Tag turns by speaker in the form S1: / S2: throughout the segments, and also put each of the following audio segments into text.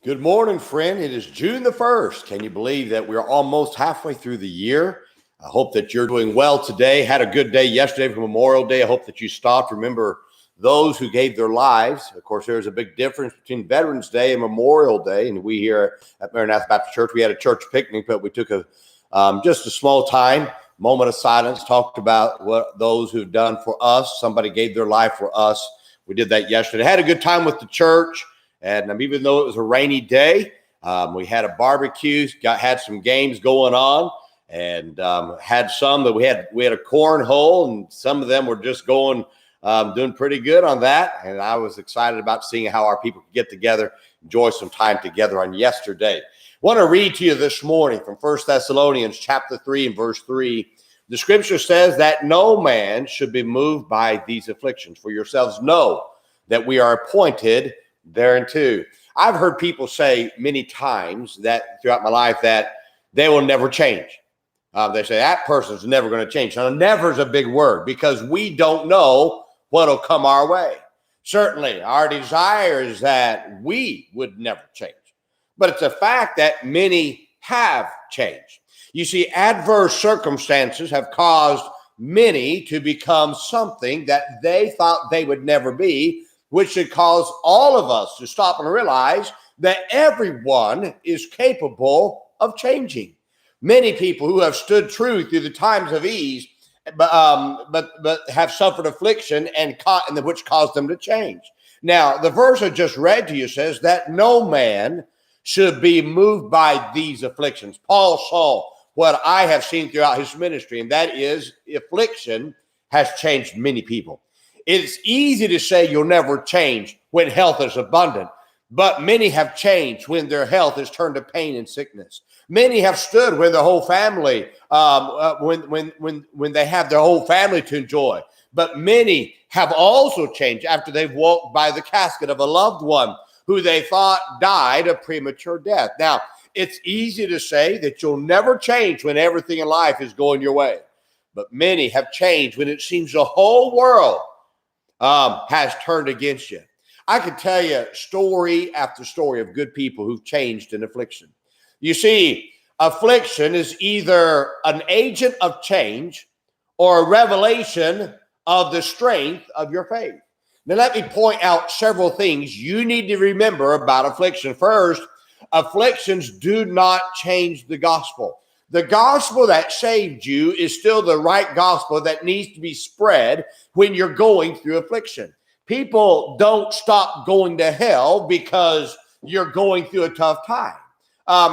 S1: Good morning, friend. It is June the 1st. Can you believe that we're almost halfway through the year? I hope that you're doing well today. Had a good day yesterday for Memorial Day. I hope that you stopped. Remember those who gave their lives. Of course, there's a big difference between Veterans Day and Memorial Day. And we here at Maranatha Baptist Church, we had a church picnic, but we took just a small moment of silence, talked about what those who've done for us. Somebody gave their life for us. We did that yesterday. Had a good time with the church. And even though it was a rainy day, we had a barbecue, had some games going on, and had some that we had a cornhole, and some of them were just doing pretty good on that. And I was excited about seeing how our people could get together, enjoy some time together on yesterday. I want to read to you this morning from 1 Thessalonians chapter 3 and verse 3. The scripture says that no man should be moved by these afflictions. For yourselves know that we are appointed thereunto. I've heard people say many times that throughout my life that they will never change. They say that person's never going to change. Now, never is a big word because we don't know what'll come our way. Certainly, our desire is that we would never change. But it's a fact that many have changed. You see, adverse circumstances have caused many to become something that they thought they would never be, which should cause all of us to stop and realize that everyone is capable of changing. Many people who have stood true through the times of ease, but have suffered affliction and which caused them to change. Now, the verse I just read to you says that no man should be moved by these afflictions. Paul saw what I have seen throughout his ministry, and that is affliction has changed many people. It's easy to say you'll never change when health is abundant, but many have changed when their health is turned to pain and sickness. Many have stood when their whole family, when they have their whole family to enjoy. But many have also changed after they've walked by the casket of a loved one who they thought died a premature death. Now, it's easy to say that you'll never change when everything in life is going your way. But many have changed when it seems the whole world has turned against you. I could tell you story after story of good people who've changed in affliction. You see, affliction is either an agent of change or a revelation of the strength of your faith. Now, let me point out several things you need to remember about affliction. First, afflictions do not change the gospel. The gospel that saved you is still the right gospel that needs to be spread when you're going through affliction. People don't stop going to hell because you're going through a tough time.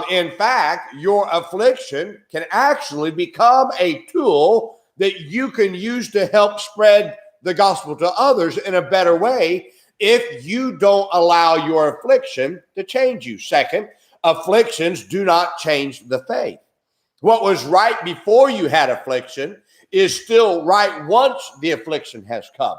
S1: In fact, your affliction can actually become a tool that you can use to help spread the gospel to others in a better way if you don't allow your affliction to change you. Second, afflictions do not change the faith. What was right before you had affliction is still right once the affliction has come.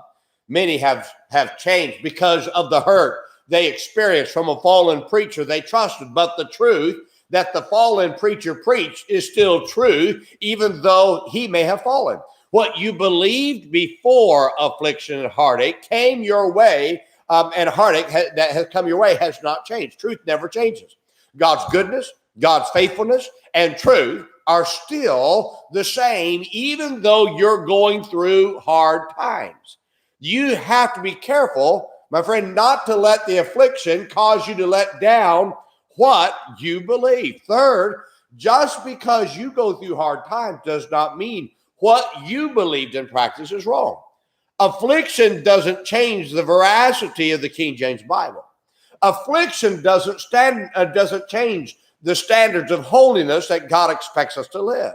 S1: Many have changed because of the hurt they experienced from a fallen preacher they trusted. But the truth that the fallen preacher preached is still true, even though he may have fallen. What you believed before affliction and heartache came your way, and heartache that has come your way has not changed. Truth never changes. God's goodness, God's faithfulness, and truth are still the same, even though you're going through hard times. You have to be careful, my friend, not to let the affliction cause you to let down what you believe. Third, just because you go through hard times does not mean what you believed in practice is wrong. Affliction doesn't change the veracity of the King James Bible. Affliction doesn't change the standards of holiness that God expects us to live.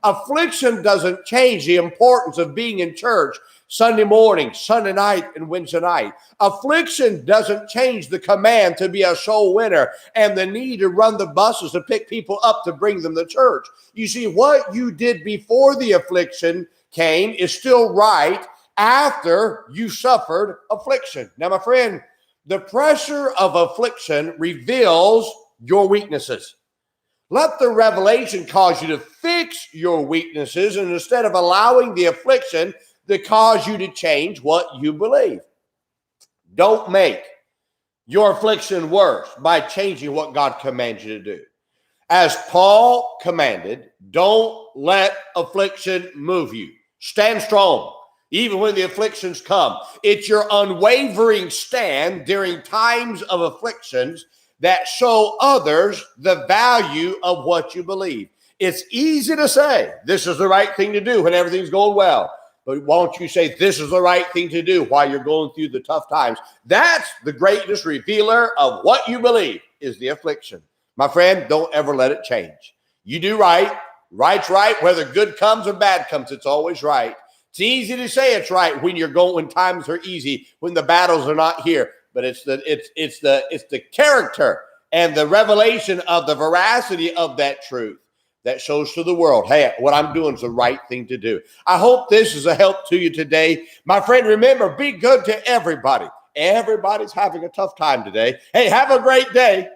S1: Affliction doesn't change the importance of being in church Sunday morning, Sunday night, and Wednesday night. Affliction doesn't change the command to be a soul winner and the need to run the buses to pick people up to bring them to church. You see, what you did before the affliction came is still right after you suffered affliction. Now, my friend, the pressure of affliction reveals your weaknesses. Let the revelation cause you to fix your weaknesses, and instead of allowing the affliction to cause you to change what you believe. Don't make your affliction worse by changing what God commands you to do. As Paul commanded, don't let affliction move you. Stand strong, even when the afflictions come. It's your unwavering stand during times of afflictions that show others the value of what you believe. It's easy to say this is the right thing to do when everything's going well. But won't you say this is the right thing to do while you're going through the tough times? That's the greatest revealer of what you believe is the affliction. My friend, don't ever let it change. You do right. Right's right. Whether good comes or bad comes, it's always right. It's easy to say it's right when times are easy, when the battles are not here. But it's the character and the revelation of the veracity of that truth that shows to the world, hey, what I'm doing is the right thing to do. I hope this is a help to you today. My friend, remember, be good to everybody. Everybody's having a tough time today. Hey, have a great day.